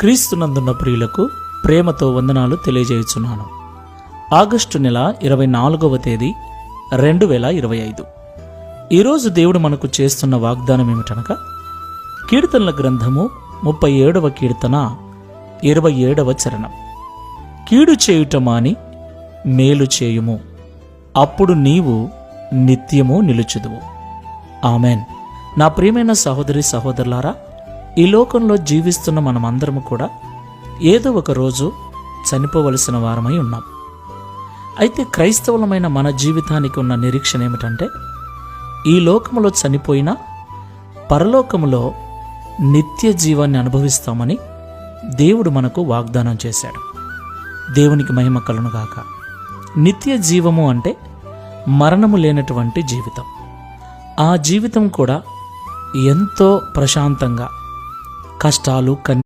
క్రీస్తునందున్న ప్రియులకు ప్రేమతో వందనాలు తెలియజేయుచున్నాను. ఆగస్టు నెల 24వ తేదీ 2025. ఈరోజు దేవుడు మనకు చేస్తున్న వాగ్దానం ఏమిటనగా, కీర్తనల గ్రంథము 37వ కీర్తన 27వ చరణం. కీడు చేయుట మాని మేలు చేయుము, అప్పుడు నీవు నిత్యము నిలుచుదువు. ఆమెన్. నా ప్రియమైన సహోదరి సహోదరులారా, ఈ లోకంలో జీవిస్తున్న మనమందరము కూడా ఏదో ఒక రోజు చనిపోవలసిన వారమై ఉన్నాం. అయితే క్రైస్తవులమైన మన జీవితానికి ఉన్న నిరీక్షణ ఏమిటంటే, ఈ లోకములో చనిపోయినా పరలోకములో నిత్య జీవాన్ని అనుభవిస్తామని దేవుడు మనకు వాగ్దానం చేశాడు. దేవునికి మహిమ కలుగునుగాక. నిత్య జీవము అంటే మరణము లేనటువంటి జీవితం. ఆ జీవితం కూడా ఎంతో ప్రశాంతంగా, కష్టాలు